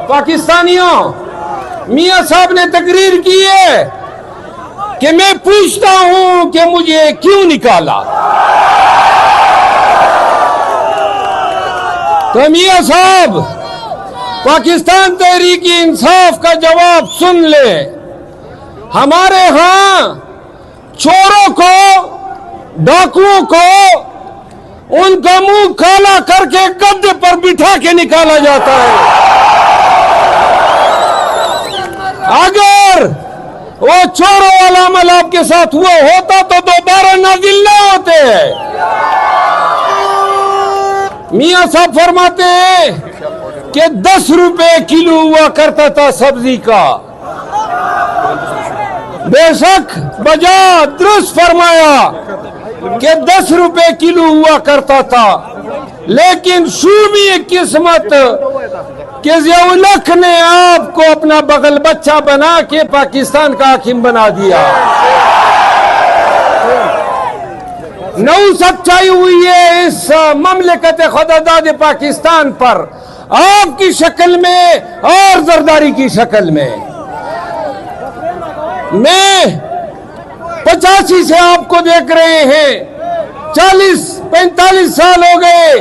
पाकिस्तानियों, मियां साहब ने तकरीर की है कि मैं पूछता हूं कि मुझे क्यों निकाला। तो मियां साहब पाकिस्तान तहरीक इंसाफ का जवाब सुन ले। हमारे यहां चोरों को, डाकुओं को उनका मुंह काला करके गद्दे पर बिठा के निकाला जाता है। अगर वो चोरों वाला अमल आपके साथ हुआ होता तो दोबारा नाजिल न होते। मियां साहब फरमाते हैं कि 10 रुपए किलो हुआ करता था सब्जी का। बेशक बजा दुरुस्त फरमाया कि 10 रुपए किलो हुआ करता था, लेकिन शूमी किस्मत कि ज़ियाउल-हक ने आपको अपना बगल बच्चा बना के पाकिस्तान का हाकिम बना दिया। नौ सच्चाई हुई है इस ममलिकत खुदादाद पाकिस्तान पर, आपकी शक्ल में और जरदारी की शक्ल में। मैं 85 से आपको देख रहे हैं, 40-45 साल हो गए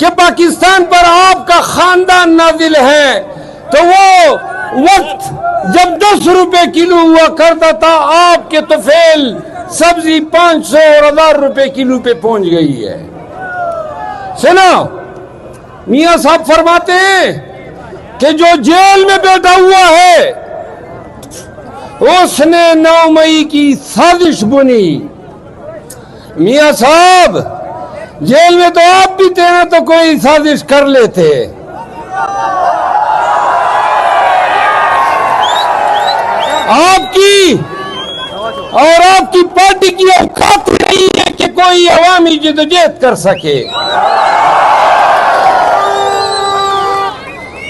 कि पाकिस्तान पर आपका खानदान नाजिल है। तो वो वक्त जब 10 रुपए किलो हुआ करता था, आपके तुफेल सब्जी 500 और 1000 रुपए किलो पे पहुंच गई है। सुनो, मियां साहब फरमाते हैं कि जो जेल में बैठा हुआ है उसने 9 मई की साजिश बुनी। मियां साहब जेल में तो आप भी थे ना, तो कोई साजिश कर लेते। आपकी और आपकी पार्टी की औकात नहीं है कि कोई अवामी जद्दोजहद कर सके।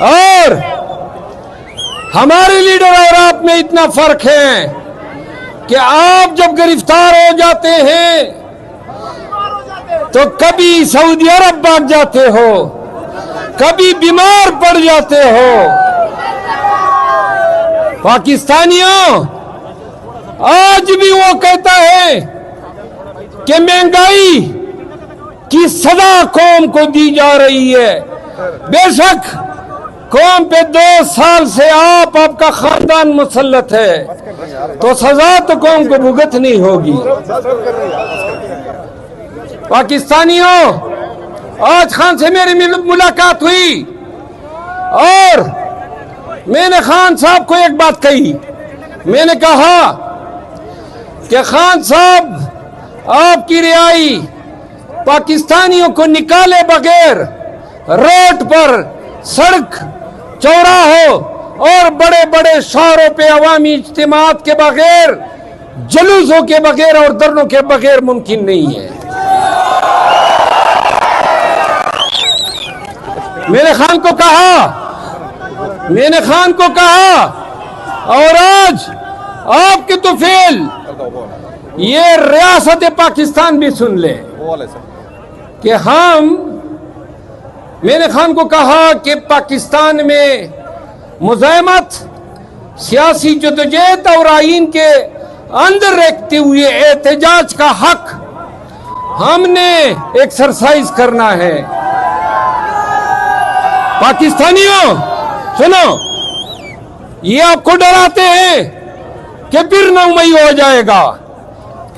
और हमारे लीडर और आप में इतना फर्क है कि आप जब गिरफ्तार हो जाते हैं तो कभी सऊदी अरब भाग जाते हो, कभी बीमार पड़ जाते हो। पाकिस्तानियों, आज भी वो कहता है कि महंगाई की सजा कौम को दी जा रही है। बेशक कौम पे 2 साल से आपका खानदान मुसल्लत है, तो सजा तो कौम को भुगतनी होगी। पाकिस्तानियों, आज खान से मेरी मुलाकात हुई और मैंने खान साहब को एक बात कही। मैंने कहा कि खान साहब, आपकी रिहाई पाकिस्तानियों को निकाले बगैर रोड पर, सड़क चौराहों और बड़े बड़े शहरों पे अवामी इज्तिमात के बगैर, जुलूसों के बगैर और धरनों के बगैर मुमकिन नहीं है। मैंने खान को कहा और आज आपके तो फेल ये रियासत पाकिस्तान भी सुन ले कि मैंने खान को कहा कि पाकिस्तान में मुज़ाहमत, सियासी जद्दोजहद और आईन के अंदर रहते हुए एहतजाज का हक हमने एक्सरसाइज करना है। पाकिस्तानियों सुनो, ये आपको डराते हैं कि फिर 9 मई हो जाएगा,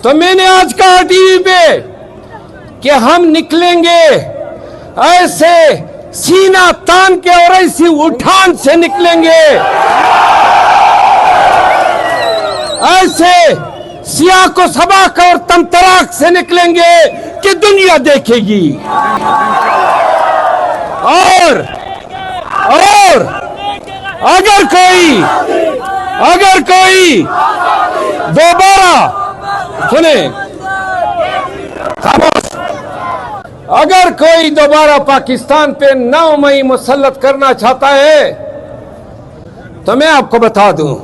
तो मैंने आज कहा टीवी पे कि हम निकलेंगे ऐसे सीना तान के और ऐसी उठान से निकलेंगे, ऐसे सिया को सबाक और तमतराक से निकलेंगे कि दुनिया देखेगी। और अगर कोई दोबारा सुने, अगर कोई दोबारा पाकिस्तान पे 9 मई मुसल्लत करना चाहता है तो मैं आपको बता दूं,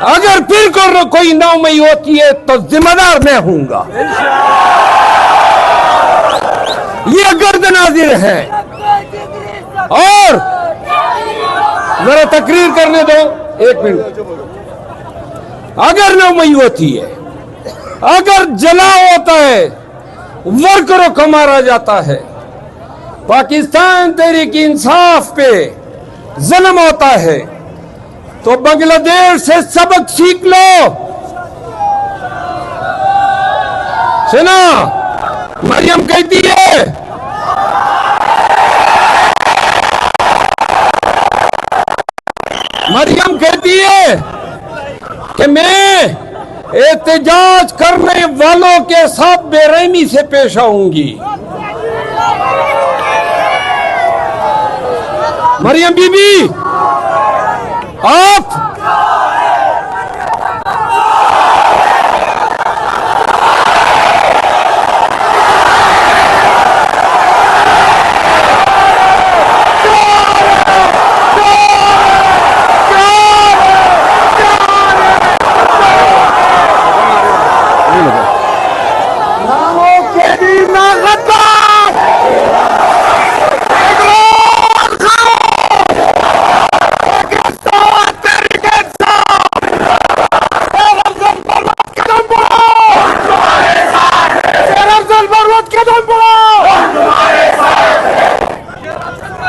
अगर फिर कोई 9 मई होती है तो जिम्मेदार मैं हूंगा। ये गर्द नाज़िर है और जरा तकरीर करने दो, 1 मिनट। अगर 9 मई होती है, अगर जलाव होता है, वर्करों को मारा जाता है, पाकिस्तान तहरीक इंसाफ पे जुल्म होता है, तो बांग्लादेश से सबक सीख लो। सुना, मरियम कहती है, मरियम कहती है कि मैं एहतजाज करने वालों के साथ बेरहमी से पेश आऊंगी। मरियम बीबी, आप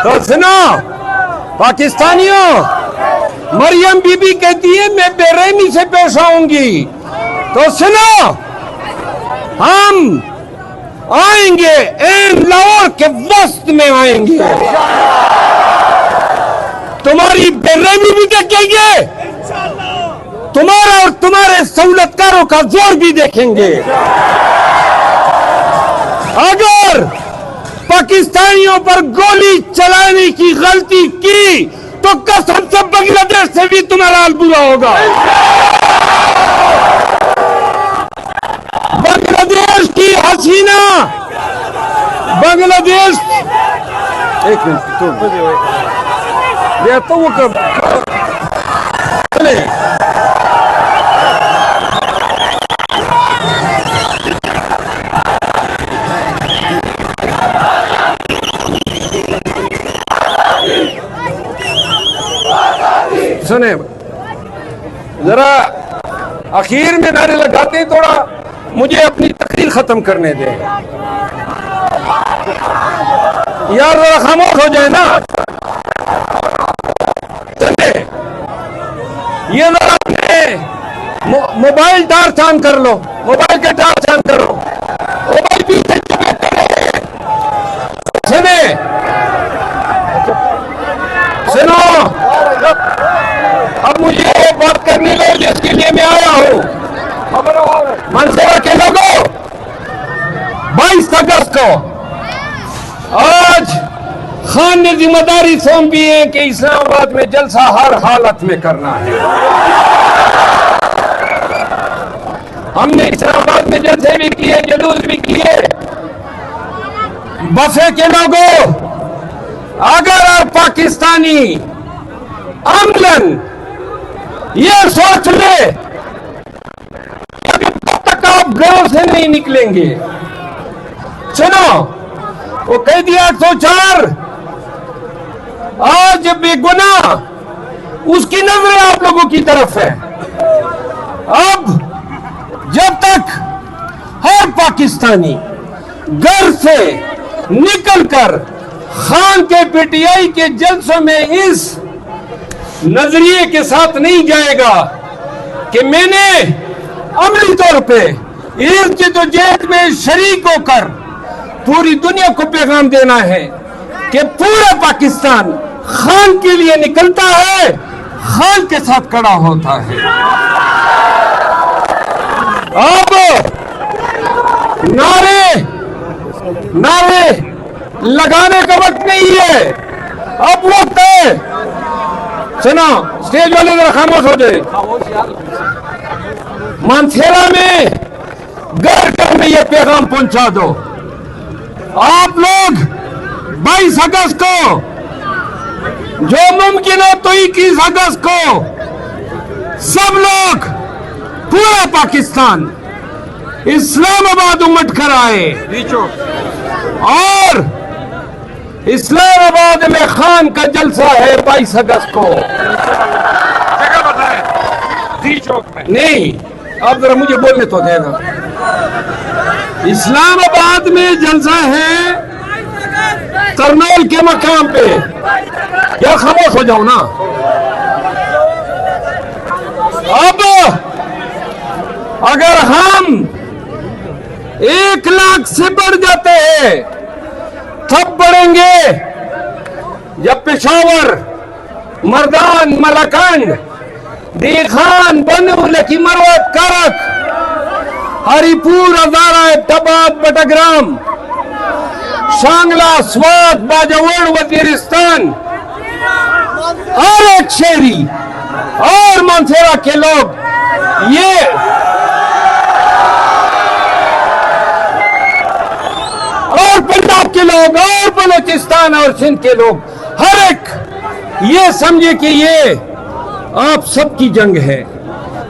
तो सुनो पाकिस्तानियों, मरियम बीबी कहती है मैं बेरहमी से पेश आऊंगी। तो सुनो, हम आएंगे, लाहौर के वस्त में आएंगे, तुम्हारी बेरहमी भी देखेंगे, तुम्हारा और तुम्हारे सहूलतकारों का जोर भी देखेंगे। अगर पाकिस्तानियों पर गोली चलाने की गलती की तो कसम से बांग्लादेश से भी तुम्हारा हाल बुरा होगा। बांग्लादेश की हसीना, बांग्लादेश, 1 मिनट तो वो कब सुने, जरा आखिर में नारे लगाते हैं, थोड़ा मुझे अपनी तकरीर खत्म करने दें यार, जरा खामोश हो जाए ना। ये जरा अपने मोबाइल टार्च ऑन कर लो, मोबाइल के टार्च ऑन करो, मोबाइल भी सुने, सुनो, अब मुझे एक बात करने लो जिसके लिए मैं आया हूं। मनसेरा के लोगों, 22 अगस्त को आज खान ने जिम्मेदारी सौंपी है कि इस्लामाबाद में जलसा हर हालत में करना है। हमने इस्लामाबाद में जलसे भी किए, जुलूस भी किए। बसे के लोगों, अगर आप पाकिस्तानी अमलन ये सोच ले कि तब तक आप घरों से नहीं निकलेंगे। सुनो, वो कह दिया 104 आज बेगुनाह, उसकी नजरें आप लोगों की तरफ है। अब जब तक हर पाकिस्तानी घर से निकलकर खान के पीटीआई के जलसों में इस नजरिए के साथ नहीं जाएगा कि मैंने अमली तौर पे इस जद्दोजहद में शरीक होकर पूरी दुनिया को पैगाम देना है कि पूरा पाकिस्तान खान के लिए निकलता है, खान के साथ खड़ा होता है। अब नारे लगाने का वक्त नहीं है, अब वक्त है। सुनो, स्टेज वाले जरा खामोश हो जाए। मानसेरा में घर घर में यह पैगाम पहुंचा दो। आप लोग 22 अगस्त को, जो मुमकिन हो तो 21 अगस्त को सब लोग, पूरा पाकिस्तान इस्लामाबाद उमट कर आए और इस्लामाबाद में खान का जलसा है 22 अगस्त को। जगह बताएं। डी चौक में। नहीं, अब जरा मुझे बोलने तो देना। इस्लामाबाद में जलसा है करनौल के मकाम पे। क्या खामोश हो जाऊं ना? अब अगर हम 1 लाख से बढ़ जाते हैं तब बढ़ेंगे जब पेशावर, मर्दान, मलकंड, दीखान, बनू, लकी मरवत, करक, हरिपुर, हजारा, टबाद, बटग्राम, शांगला, स्वात, बाजावर, वजीरिस्तान, और एक शेरी और मानसेरा के लोग ये और पंजाब के लोग और बलूचिस्तान और सिंध के लोग हर एक ये समझे कि ये आप सबकी जंग है,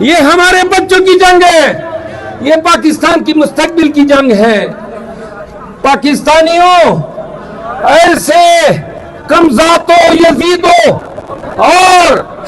ये हमारे बच्चों की जंग है, ये पाकिस्तान की मुस्तकबिल की जंग है। पाकिस्तानियों, ऐसे कमजातों, यजीदों और